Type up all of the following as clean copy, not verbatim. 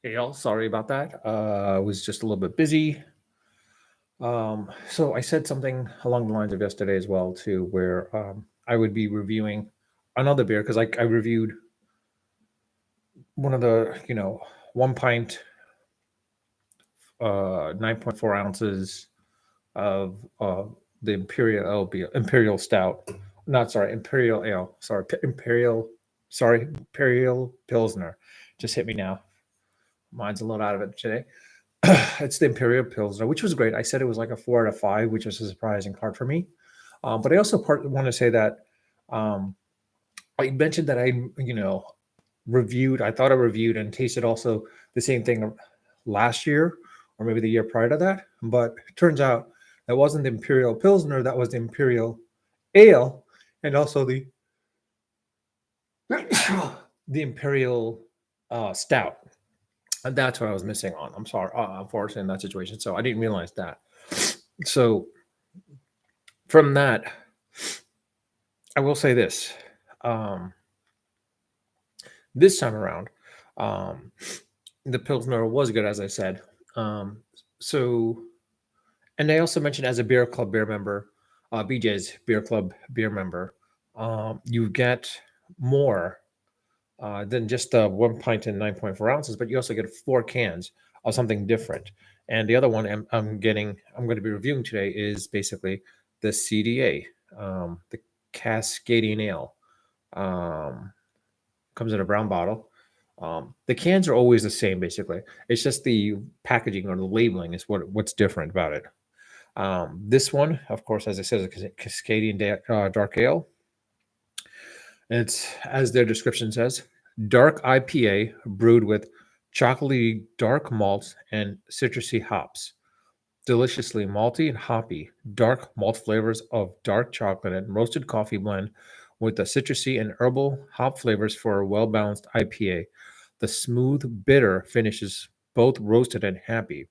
Hey, y'all. Sorry about that. I was just a little bit busy. So I said something along the lines of yesterday as well, too, where I would be reviewing another beer because I reviewed one of the, 1 pint, 9.4 ounces of the Imperial Ale beer, Imperial Stout. Not sorry, Imperial Ale. Sorry, Imperial Pilsner. Just hit me now. Mine's a little out of it today. It's the Imperial Pilsner, which was great. I said it was like a 4 out of 5, which was a surprising part for me. But I also want to say that um, I mentioned that reviewed. I thought I reviewed and tasted also the same thing last year or maybe the year prior to that. But it turns out that wasn't the Imperial Pilsner. That was the Imperial Ale, and also the Imperial Stout. And that's what I was missing on. I'm sorry, unfortunately, in that situation. So I didn't realize that. So from that, I will say this. Um, this time around, um, the Pilsner was good, as I said. Um, so, and I also mentioned as a beer club beer member, BJ's Beer Club beer member, you get more than just the 1 pint and 9.4 ounces, but you also get 4 cans of something different. And the other one I'm going to be reviewing today is basically the CDA, the Cascadian Ale. Um, Comes in a brown bottle. The cans are always the same, basically. It's just the packaging or the labeling is what's different about it. This one, of course, as I said, is a Cascadian Dark Ale. It's, as their description says, dark IPA brewed with chocolatey dark malts and citrusy hops. Deliciously malty and hoppy, dark malt flavors of dark chocolate and roasted coffee blend with the citrusy and herbal hop flavors for a well balanced IPA. The smooth, bitter finishes both roasted and happy.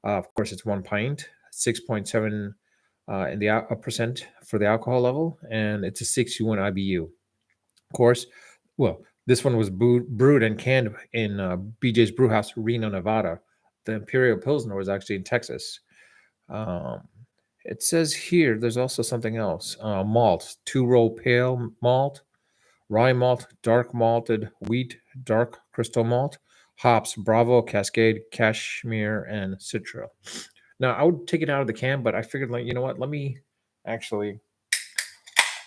Of course, it's 1 pint, 6.7 in the percent for the alcohol level, and it's a 61 IBU. Of course, well, this one was brewed and canned in BJ's Brewhouse, Reno, Nevada. The Imperial Pilsner was actually in Texas. Um, it says here there's also something else. Malt, two-row pale malt, rye malt, dark malted wheat, dark crystal malt, hops, Bravo, Cascade, Cashmere, and Citra. Now I would take it out of the can, but I figured, like, you know what? Let me actually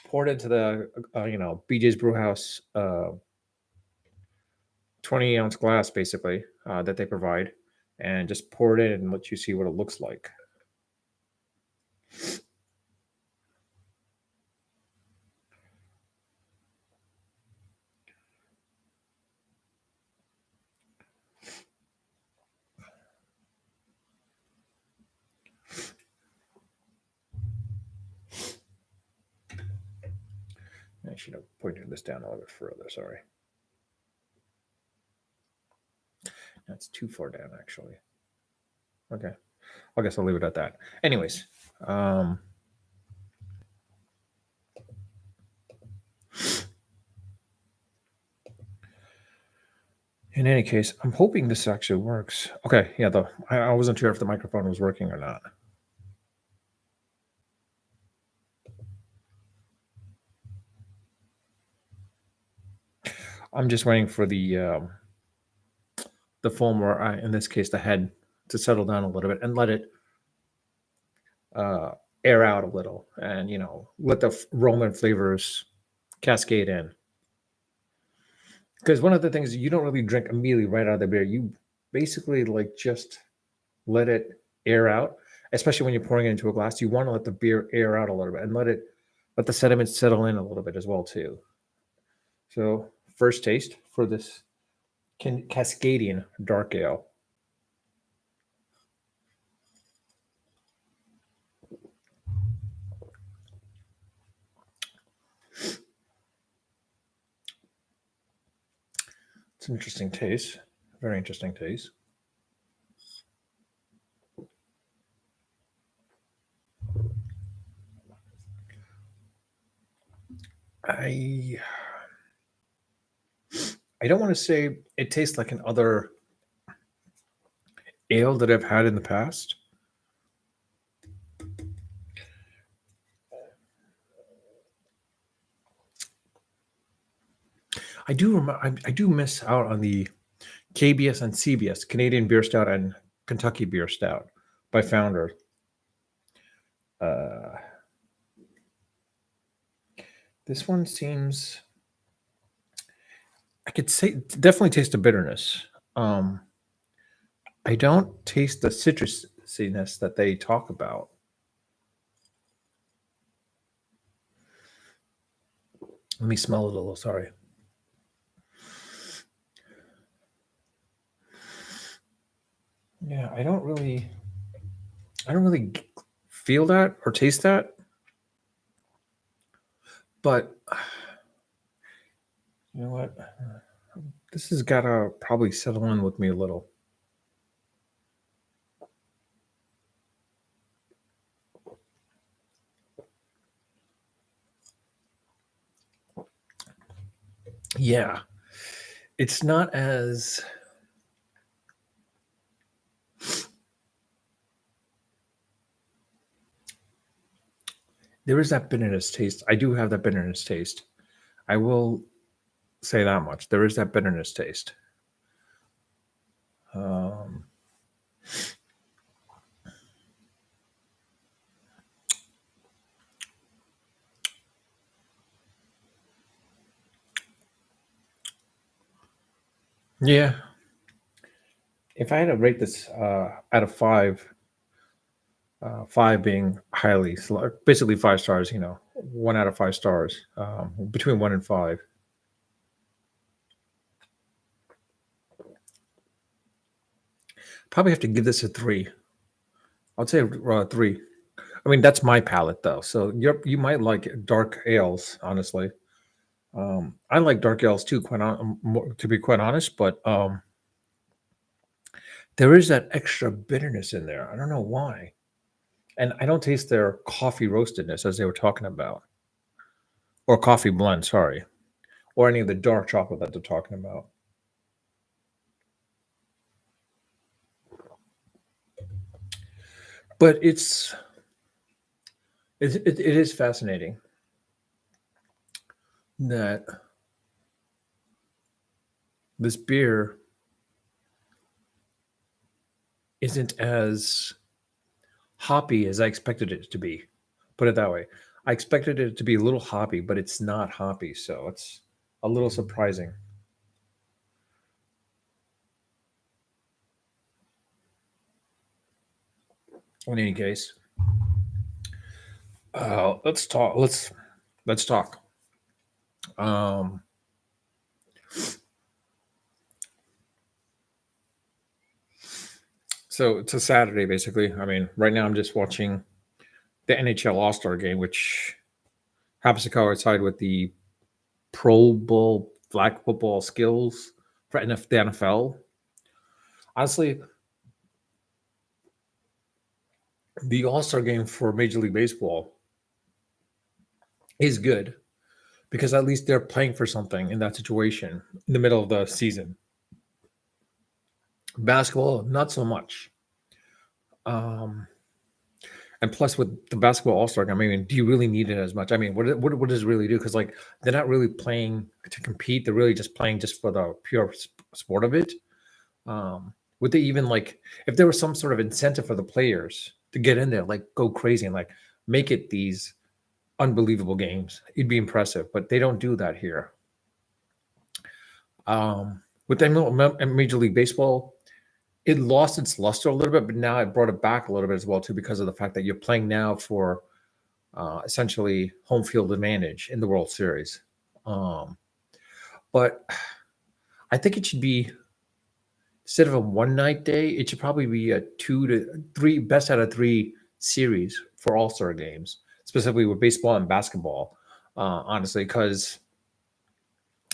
pour it into the BJ's Brewhouse 20-ounce glass, basically, that they provide, and just pour it in and let you see what it looks like. I should have pointed this down a little bit further. Sorry. That's too far down, actually. Okay. I guess I'll leave it at that. Anyways, in any case, I'm hoping this actually works. Okay. Yeah, though I wasn't sure if the microphone was working or not. I'm just waiting for the foam, or in this case, the head, to settle down a little bit and let it uh, air out a little, and let the aroma and flavors cascade in. Because one of the things, you don't really drink immediately right out of the beer. You basically like just let it air out, especially when you're pouring it into a glass. You want to let the beer air out a little bit and let the sediments settle in a little bit as well too. So first taste for this Cascadian Dark Ale. It's an interesting taste. Very interesting taste. I I don't want to say it tastes like an other ale that I've had in the past. I do miss out on the KBS and CBS, Canadian Beer Stout and Kentucky Beer Stout by Founder. Uh, this one seems, I could say, definitely taste the bitterness. Um, I don't taste the citrusiness that they talk about. Let me smell it a little. Sorry. Yeah, I don't really feel that or taste that. But you know what? This has got to probably settle in with me a little. Yeah, it's not as. There is that bitterness taste. I do have that bitterness taste. I will say that much. There is that bitterness taste. Um, yeah. If I had to rate this out of five, five being highly, basically 5 stars, 1 out of 5 stars, between 1 and 5. Probably have to give this a 3. I'd say 3. I mean, that's my palate though. So you might like dark ales, honestly. I like dark ales too, to be quite honest, but there is that extra bitterness in there. I don't know why. And I don't taste their coffee roastedness as they were talking about, or coffee blend, sorry, or any of the dark chocolate that they're talking about. But it is fascinating that this beer isn't as hoppy as I expected it to be. Put it that way. I expected it to be a little hoppy, but it's not hoppy, so it's a little surprising. In any case, let's talk. Let's talk. Um, so it's a Saturday, basically. I mean, right now I'm just watching the NHL All Star game, which happens to coincide with the Pro Bowl flag football skills for the NFL. Honestly, the All Star game for Major League Baseball is good because at least they're playing for something in that situation in the middle of the season. Basketball, not so much. Um, and plus, with the basketball All Star game, I mean, do you really need it as much? I mean, what does it really do? Because like they're not really playing to compete; they're really just playing just for the pure sport of it. Would they even like if there was some sort of incentive for the players to get in there, like go crazy and like make it these unbelievable games? It'd be impressive, but they don't do that here. With Major League Baseball, it lost its luster a little bit, but now it brought it back a little bit as well too because of the fact that you're playing now for essentially home field advantage in the World Series. Um, but I think it should be instead of a one night day, it should probably be a 2 to 3 best out of 3 series for All Star games, specifically with baseball and basketball. Honestly, because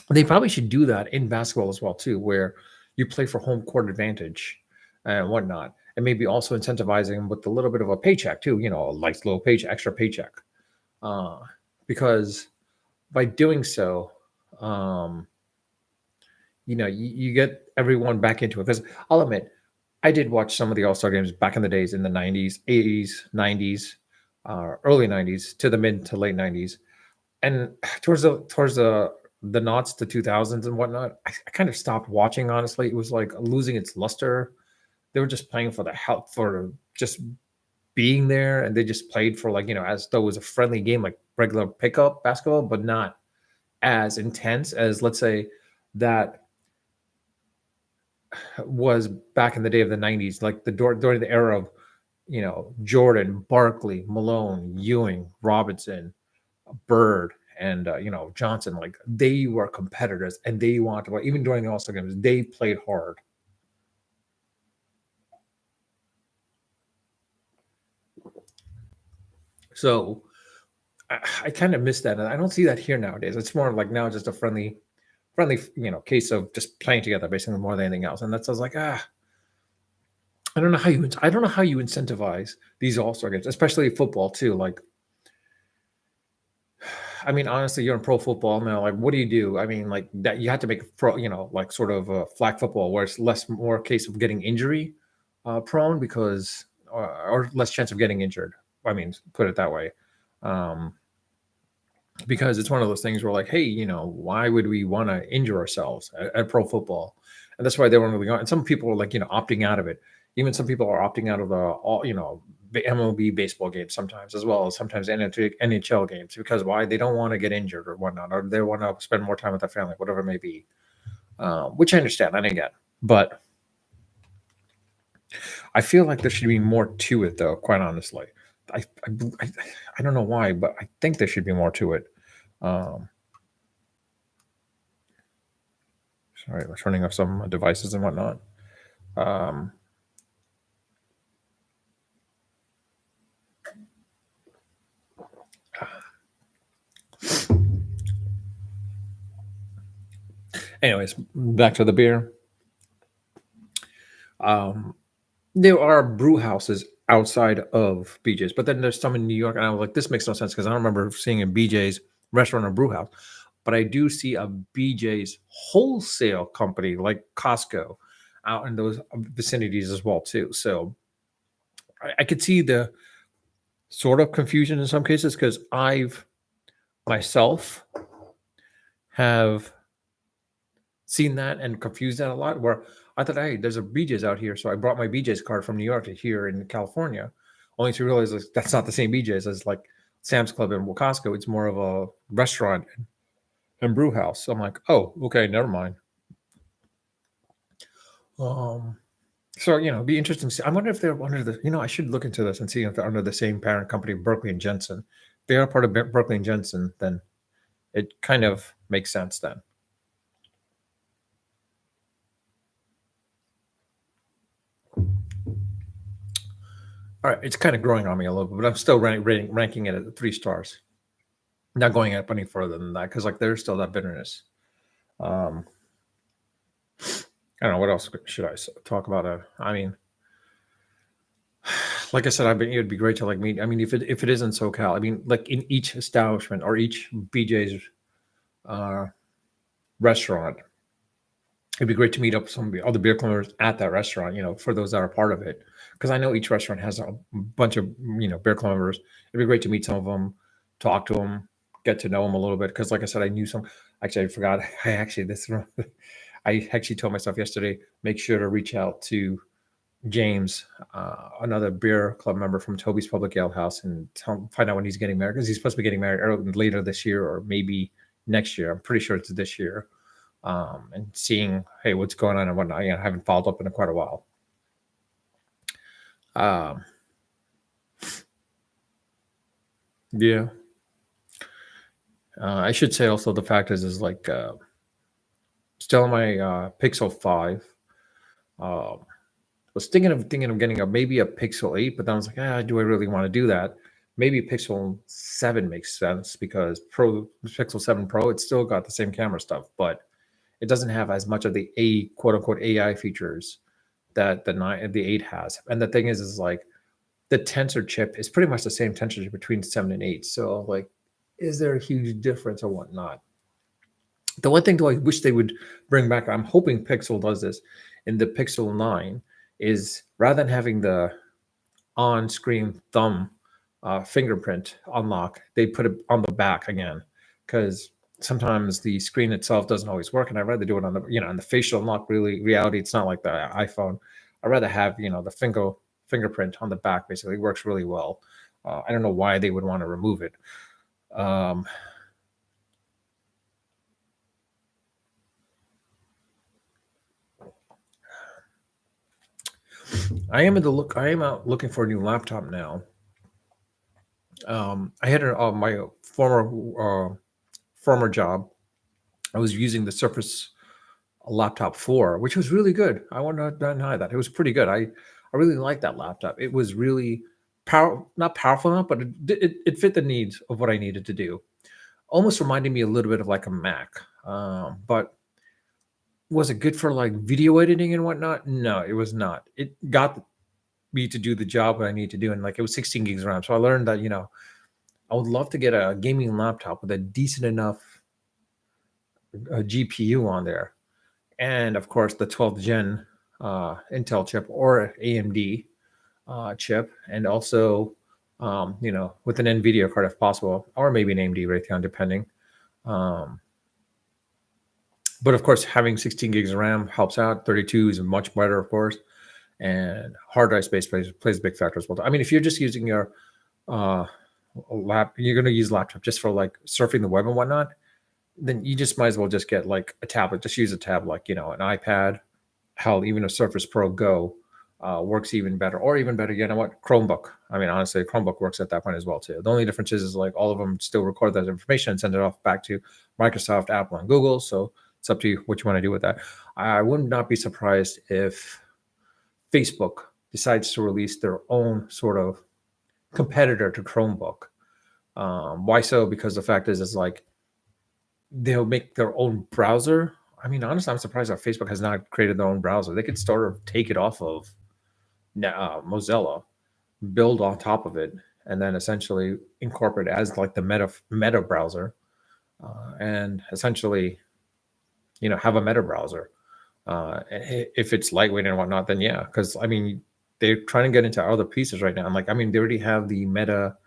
they probably should do that in basketball as well too, where you play for home court advantage and whatnot, and maybe also incentivizing them with a little bit of a paycheck too. A nice little paycheck, extra paycheck, uh, because by doing so, um, you get everyone back into it. Because I'll admit, I did watch some of the All-Star games back in the days in the 90s, 80s, 90s, early 90s to the mid to late 90s. And towards the knots, the 2000s and whatnot, I kind of stopped watching, honestly. It was like losing its luster. They were just playing for the help, for just being there, and they just played for, like, as though it was a friendly game, like regular pickup basketball, but not as intense as, let's say, that was back in the day of the 90s, like during the era of, Jordan, Barkley, Malone, Ewing, Robinson, Bird, and Johnson. Like, they were competitors, and they wanted to, even during the All-Star games, they played hard. So I kind of miss that, and I don't see that here nowadays. It's more like now just a friendly, case of just playing together, basically, more than anything else. And that's, I was like, I don't know how you incentivize these All-Star games, especially football too. Like, I mean, honestly, you're in pro football now. Like, what do you do? I mean, like, that you have to make pro, like, sort of flag football, where it's more a case of getting injury prone, because or less chance of getting injured. I mean, put it that way. Um, because it's one of those things where, like, hey, why would we want to injure ourselves at pro football? And that's why they weren't really going. And some people are, like, opting out of it. Even some people are opting out of the MLB baseball games sometimes, as well as sometimes NHL games, because why? They don't want to get injured or whatnot, or they want to spend more time with their family, whatever it may be. Which I understand, I get, but I feel like there should be more to it, though. Quite honestly, I I, I don't know why, but I think there should be more to it. Um, Sorry, we're turning off some devices and whatnot. Um, Anyways, back to the beer. There are brew houses outside of BJ's, but then there's some in New York, and I was like, this makes no sense, because I don't remember seeing a BJ's restaurant or brew house, but I do see a BJ's wholesale company like Costco out in those vicinities as well too. So I could see the sort of confusion in some cases, because I've myself have seen that and confused that a lot, where I thought, hey, there's a BJ's out here. So I brought my BJ's card from New York to here in California, only to realize, like, that's not the same BJ's as, like, Sam's Club and Costco. It's more of a restaurant and brew house. So I'm like, oh, okay, never mind. So, it'd be interesting to see. I wonder if they're under the, I should look into this and see if they're under the same parent company, Berkeley and Jensen. If they are part of Berkeley and Jensen, then it kind of makes sense then. All right, it's kind of growing on me a little bit, but I'm still ranking it at 3 stars. Not going up any further than that, because, like, there's still that bitterness. I don't know, what else should I talk about. I mean, like I said, it'd be great to, like, meet. I mean, if it is in SoCal, I mean, like, in each establishment or each BJ's restaurant, it'd be great to meet up some of the other beer clubbers at that restaurant, for those that are part of it. Because I know each restaurant has a bunch of, beer clubbers. It'd be great to meet some of them, talk to them, get to know them a little bit. Because, like I said, I knew some. Actually, I forgot. I actually told myself yesterday, make sure to reach out to James, another beer club member from Toby's Public Ale House, and find out when he's getting married, because he's supposed to be getting married later this year or maybe next year. I'm pretty sure it's this year. And seeing, hey, what's going on and whatnot. I haven't followed up in quite a while. Yeah. I should say also, the fact is like, still on my Pixel 5. Was thinking of getting maybe a Pixel 8, but then I was like, do I really want to do that? Maybe Pixel 7 makes sense, because Pixel 7 Pro, it's still got the same camera stuff, but it doesn't have as much of the quote unquote AI features that the 8 has. And the thing is like, the tensor chip is pretty much the same tensor chip between 7 and 8. So, like, is there a huge difference or whatnot? The one thing, though, I wish they would bring back, I'm hoping Pixel does this in the Pixel 9, is rather than having the on-screen thumb fingerprint unlock, they put it on the back again, because sometimes the screen itself doesn't always work, and I'd rather do it on the on the facial unlock. Really, reality, it's not like the iPhone. I'd rather have the fingerprint on the back. Basically, it works really well. I don't know why they would want to remove it. Um, I am out looking for a new laptop now. I had my former job. I was using the Surface Laptop 4, which was really good. I want to not deny that it was pretty good. I really liked that laptop. It was really not powerful enough, but it fit the needs of what I needed to do. Almost reminded me a little bit of like a Mac. But was it good for like video editing and whatnot? No, it was not. It got me to do the job that I need to do, and like it was 16 gigs of RAM. So I learned that I would love to get a gaming laptop with a decent enough GPU on there, and of course the 12th gen Intel chip or AMD chip, and also with an NVIDIA card if possible, or maybe an AMD Raytheon, depending. But of course, having 16 gigs of RAM helps out. 32 is much better, of course, and hard drive space plays a big factor as well. I mean, if you're just using your you're going to use laptop just for like surfing the web and whatnot, then you just might as well just get like a tablet. Just use a tab, like an iPad. Hell, even a Surface Pro Go works even better, or even better. You know what? Chromebook. I mean, honestly, Chromebook works at that point as well too. The only difference is like all of them still record that information and send it off back to Microsoft, Apple, and Google. So it's up to you what you want to do with that. I would not be surprised if Facebook decides to release their own sort of competitor to Chromebook. Why so? Because the fact is like they'll make their own browser. I mean, honestly, I'm surprised that Facebook has not created their own browser. They could sort of take it off of Mozilla, build on top of it, and then essentially incorporate it as like the Meta browser, and essentially, have a Meta browser. If it's lightweight and whatnot, then yeah, because I mean, they're trying to get into other pieces right now. And like, I mean, they already have the Meta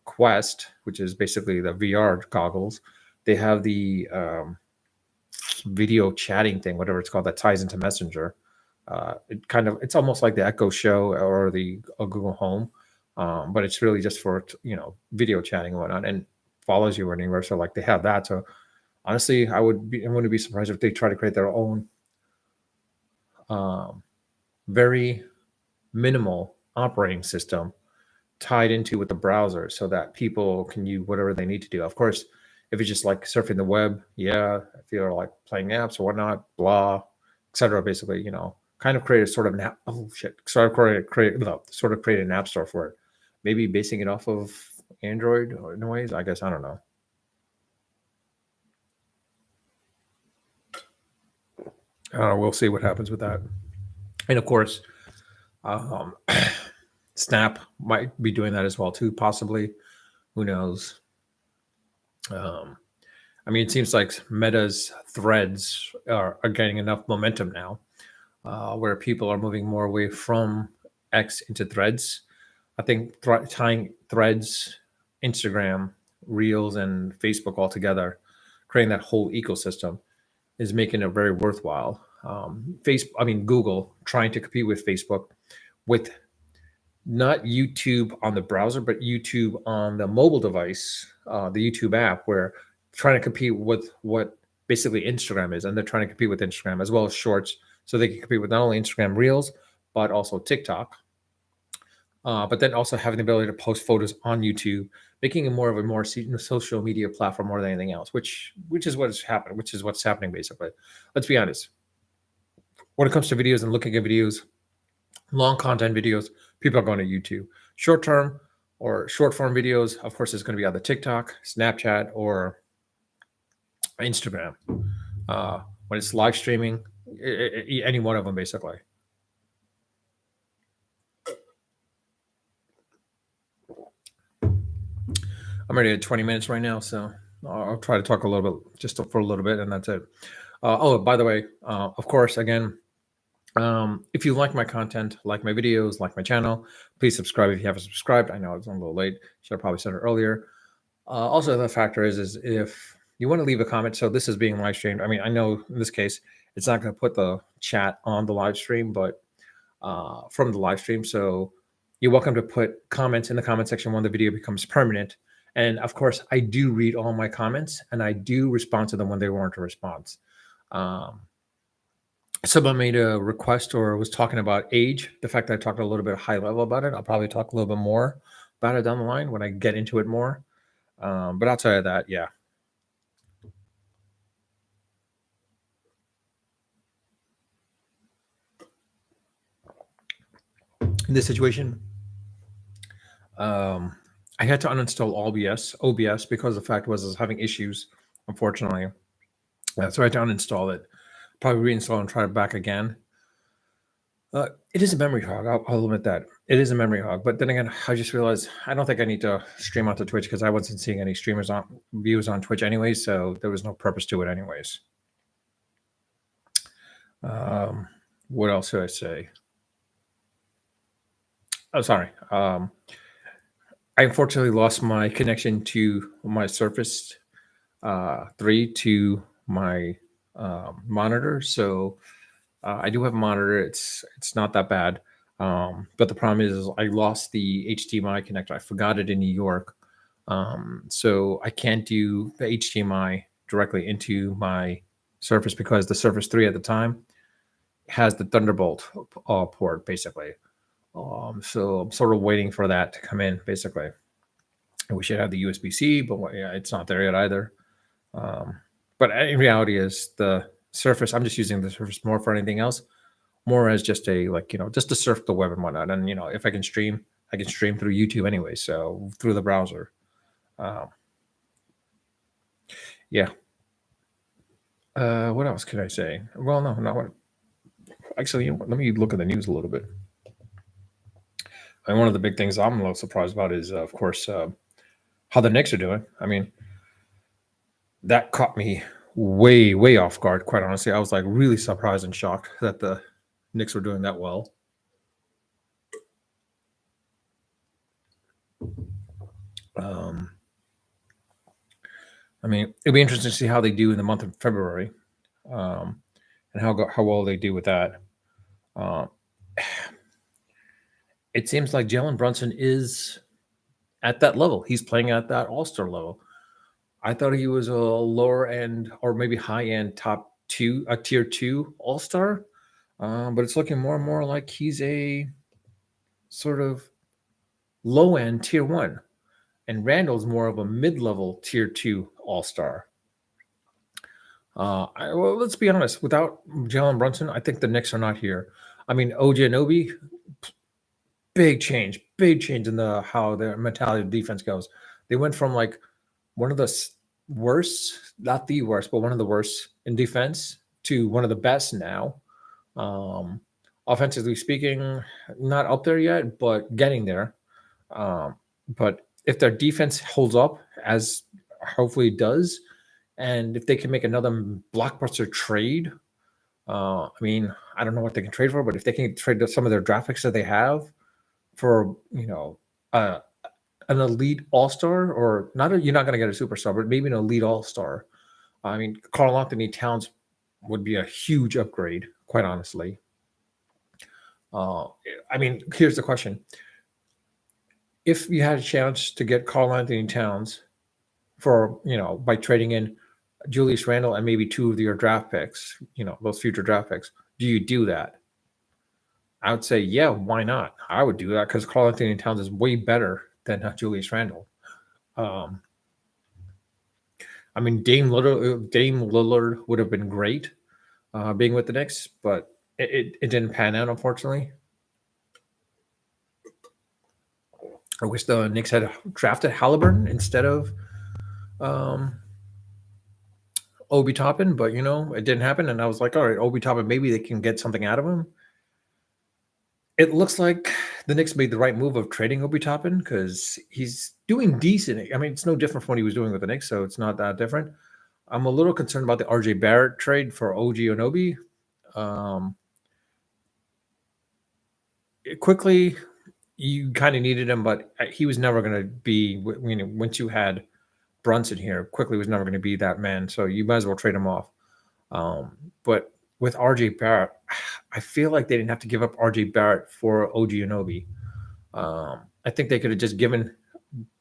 Quest, which is basically the VR goggles. They have the video chatting thing, whatever it's called, that ties into Messenger. It's almost like the Echo Show or the Google Home, but it's really just for video chatting and whatnot, and follows you anywhere. So like they have that. So honestly, I wouldn't be surprised if they try to create their own very minimal operating system tied into with the browser, so that people can use whatever they need to do. Of course, if it's just like surfing the web, yeah, if you're like playing apps or whatnot, blah, etc. Basically, kind of create a sort of an app. Oh shit! Sort of create an app store for it. Maybe basing it off of Android or noise. I guess I don't know. We'll see what happens with that. And of course, Snap might be doing that as well too, possibly. Who knows? I mean, it seems like Meta's threads are getting enough momentum now, where people are moving more away from X into threads. I think tying threads, Instagram, Reels, and Facebook all together, creating that whole ecosystem, is making it very worthwhile. Google trying to compete with Facebook with not YouTube on the browser, but YouTube on the mobile device, the YouTube app, where trying to compete with what basically Instagram is, and they're trying to compete with Instagram as well as Shorts, so they can compete with not only Instagram Reels but also TikTok. But then also having the ability to post photos on YouTube, making it more of a more social media platform more than anything else, which is what's happening basically. Let's be honest. When it comes to videos and looking at videos, long content videos, people are going to YouTube. Short term or short form videos, of course, it's going to be either TikTok, Snapchat, or Instagram. When it's live streaming, any one of them basically. I'm already at 20 minutes right now, so I'll try to talk for a little bit, and that's it. By the way, of course, again, If you like my content, like my videos, like my channel, please subscribe if you haven't subscribed. I know it's a little late. Should have probably said it earlier. Also, the factor is if you want to leave a comment. So this is being live streamed. I mean, I know in this case it's not going to put the chat on the live stream, but from the live stream. So you're welcome to put comments in the comment section when the video becomes permanent. And of course, I do read all my comments and I do respond to them when they warrant a response. Someone made a request or was talking about age. The fact that I talked a little bit high level about it, I'll probably talk a little bit more about it down the line when I get into it more. But outside of that, yeah. In this situation, I had to uninstall OBS because the fact was I was having issues, unfortunately. So I had to uninstall it, probably reinstall and try it back again. It is a memory hog. I'll admit that it is a memory hog. But then again, I just realized I don't think I need to stream onto Twitch because I wasn't seeing any streamers on views on Twitch anyway, so there was no purpose to it anyways. What else should I say? Oh, sorry. I unfortunately lost my connection to my Surface 3 to my monitor, so I do have a monitor. It's not that bad, but the problem is I lost the HDMI connector. I forgot it in New York, so I can't do the HDMI directly into my Surface because the Surface 3 at the time has the Thunderbolt port, basically. So I'm sort of waiting for that to come in, basically. We should have the USB-C, but yeah, it's not there yet either. But in reality, is the Surface. I'm just using the Surface more for anything else, more as just a just to surf the web and whatnot. And if I can stream, I can stream through YouTube anyway, so through the browser. Yeah. What else could I say? Well, no, not what. Actually, let me look at the news a little bit. And one of the big things I'm a little surprised about is, of course, how the Knicks are doing. I mean, that caught me way, way off guard, quite honestly. I was like really surprised and shocked that the Knicks were doing that well. I mean, it'll be interesting to see how they do in the month of February, and how well they do with that. It seems like Jalen Brunson is at that level. He's playing at that All-Star level. I thought he was a lower end or maybe high end top two, a tier 2 All-Star, but it's looking more and more like he's a sort of low end tier 1, and Randall's more of a mid-level tier 2 All-Star. Well, let's be honest. Without Jalen Brunson, I think the Knicks are not here. I mean, OG Anunoby, big change in how their mentality of defense goes. They went from like one of the worst, not the worst, but one of the worst in defense to one of the best now. Offensively speaking, not up there yet, but getting there. But if their defense holds up, as hopefully it does, and if they can make another blockbuster trade, I mean, I don't know what they can trade for, but if they can trade some of their draft picks that they have for, an elite all-star, or not, you're not going to get a superstar, but maybe an elite all-star. I mean, Karl Anthony Towns would be a huge upgrade, quite honestly. I mean, here's the question. If you had a chance to get Karl Anthony Towns for, by trading in Julius Randle and maybe 2 of your draft picks, those future draft picks, do you do that? I would say, yeah, why not? I would do that because Karl Anthony Towns is way better than Julius Randle. I mean, Dame Lillard would have been great being with the Knicks, but it didn't pan out, unfortunately. I wish the Knicks had drafted Halliburton instead of Obi Toppin, but it didn't happen. And I was like, all right, Obi Toppin, maybe they can get something out of him. It looks like the Knicks made the right move of trading Obi Toppin because he's doing decent. I mean, it's no different from what he was doing with the Knicks, so it's not that different. I'm a little concerned about the RJ Barrett trade for OG Anunoby. quickly, you kind of needed him, but he was never going to be. Once you had Brunson here, quickly was never going to be that man. So you might as well trade him off. But with RJ Barrett, I feel like they didn't have to give up RJ Barrett for OG Anunoby. I think they could have just given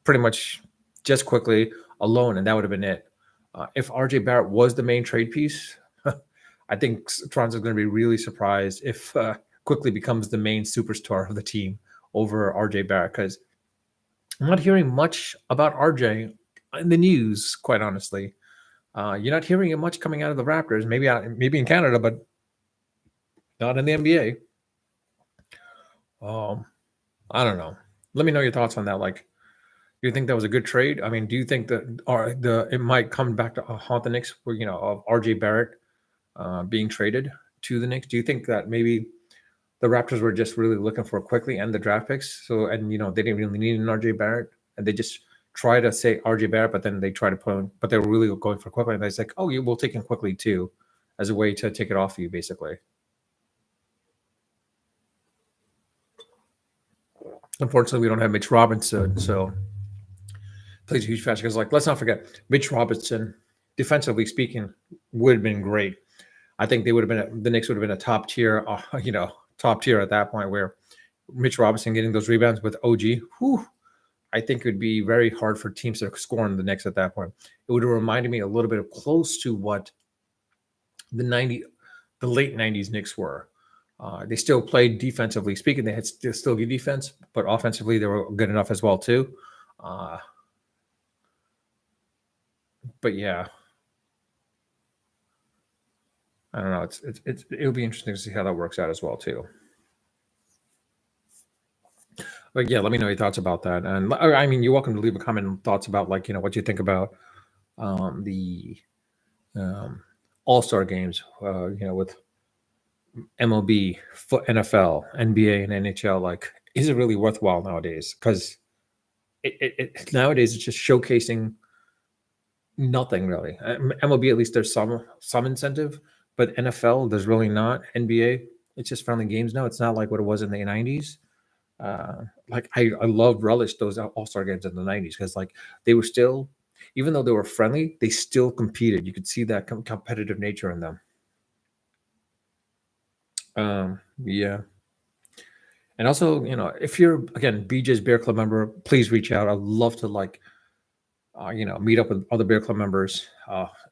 pretty much just quickly alone, and that would have been it. If RJ Barrett was the main trade piece, I think Toronto's going to be really surprised if quickly becomes the main superstar of the team over RJ Barrett, because I'm not hearing much about RJ in the news, quite honestly. You're not hearing it much coming out of the Raptors, maybe in Canada, but not in the NBA. I don't know. Let me know your thoughts on that. Like, do you think that was a good trade? I mean, do you think that it might come back to haunt the Knicks, where of RJ Barrett being traded to the Knicks? Do you think that maybe the Raptors were just really looking for quickly and the draft picks? So, and they didn't really need an RJ Barrett, and they just try to say RJ Barrett, but then they try to put him, but they were really going for quickly, and it's like, oh, we'll take him quickly too, as a way to take it off of you, basically. Unfortunately, we don't have Mitch Robinson, so plays a huge factor. Because, like, let's not forget, Mitch Robinson, defensively speaking, would have been great. I think they would have been the Knicks would have been a top tier, top tier at that point. Where Mitch Robinson getting those rebounds with OG, I think it would be very hard for teams to score on the Knicks at that point. It would have reminded me a little bit of close to what the late '90s Knicks were. They still played defensively speaking. They had still good defense, but offensively they were good enough as well too. But yeah, I don't know. It'll be interesting to see how that works out as well too. But yeah, let me know your thoughts about that. And I mean, you're welcome to leave a comment and thoughts about, like, what you think about the All-Star games. With MLB, NFL, NBA, and NHL. Like, is it really worthwhile nowadays? Because nowadays it's just showcasing nothing really. MLB, at least there's some incentive, but NFL there's really not. NBA, it's just friendly games now. It's not like what it was in the '90s. Like, I loved relished those All-Star games in the '90s, because, like, they were still, even though they were friendly, they still competed. You could see that competitive nature in them. Yeah. And also, if you're, again, BJ's Beer Club member, please reach out. I'd love to, like, meet up with other Beer Club members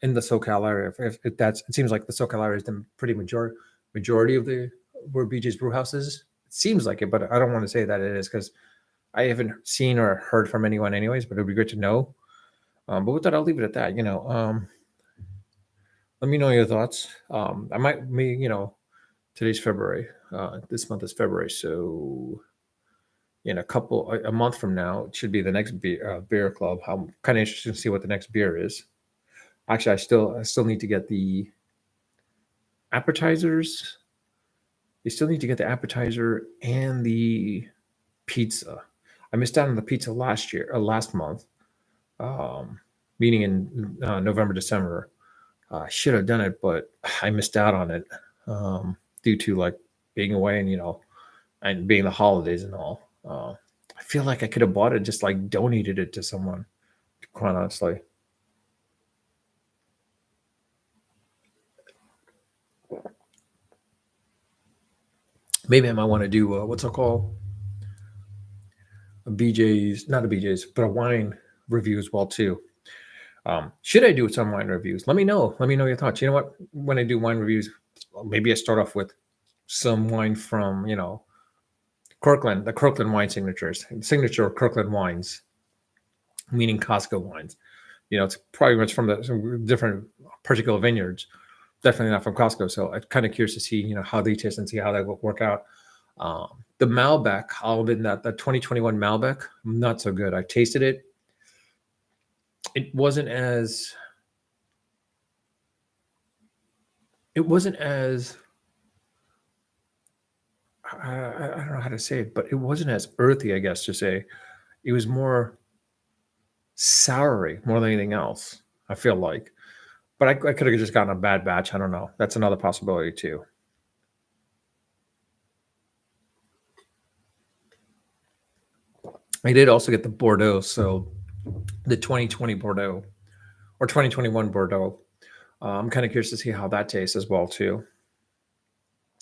in the SoCal area. If it seems like the SoCal area is the pretty majority of the where BJ's Brewhouse is. It seems like it, but I don't want to say that it is, because I haven't seen or heard from anyone anyways, but it'd be good to know. But with that, I'll leave it at that. Let me know your thoughts. I might, today's February. This month is February, so in a month from now, it should be the next beer club. I'm kind of interested to see what the next beer is. Actually, I still need to get the appetizers. You still need to get the appetizer and the pizza. I missed out on the pizza last month, meaning in November, December. I should have done it, but I missed out on it due to, like, being away and being the holidays and all. I feel like I could have bought it, just, like, donated it to someone, quite honestly. Maybe I might want to do what's it called? Not a BJ's, but a wine review as well too. Should I do some wine reviews? Let me know. Let me know your thoughts. You know what? When I do wine reviews, maybe I start off with some wine from Kirkland, the Kirkland wine signature Kirkland wines, meaning Costco wines. It's probably much from some different particular vineyards. Definitely not from Costco. So I'm kind of curious to see, how they taste and see how that will work out. The Malbec, I'll admit that the 2021 Malbec, not so good. I tasted it. It wasn't as I don't know how to say it, but it wasn't as earthy, I guess, to say. It was more soury more than anything else, I feel like. But I could have just gotten a bad batch. I don't know. That's another possibility too. I did also get the Bordeaux, so the 2020 Bordeaux or 2021 Bordeaux. I'm kind of curious to see how that tastes as well too.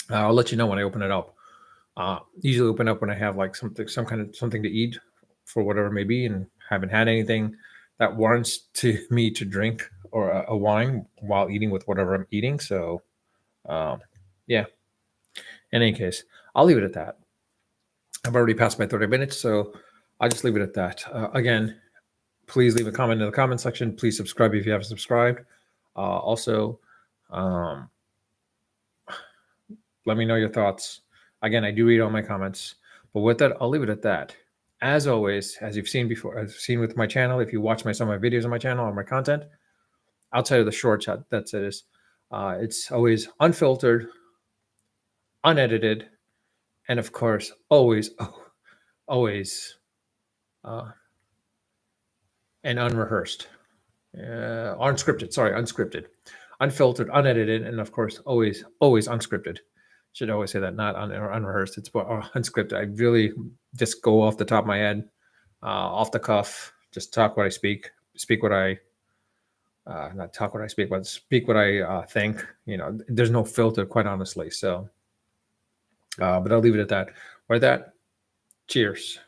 I'll let you know when I open it up. Usually open up when I have like something to eat for whatever it may be, and haven't had anything that warrants to me to drink or a wine while eating with whatever I'm eating. So, um, yeah. In any case, I'll leave it at that. I've already passed my 30 minutes, so I'll just leave it at that. Again, please leave a comment in the comment section. Please subscribe if you haven't subscribed. Also, um, let me know your thoughts. Again, I do read all my comments. But with that, I'll leave it at that. As always, as you've seen before, as you've seen with my channel, if you watch some of my videos on my channel or my content, outside of the shorts, that's it is. It's always unfiltered, unedited, and of course, always, uh, and unrehearsed, unscripted. Sorry, unscripted, unfiltered, unedited, and of course, always unscripted. Should always say that, not unrehearsed. It's unscripted. I really just go off the top of my head, off the cuff, just talk what I speak what I, not talk what I speak, but speak what I think. There's no filter, quite honestly. So, but I'll leave it at that. With that, cheers.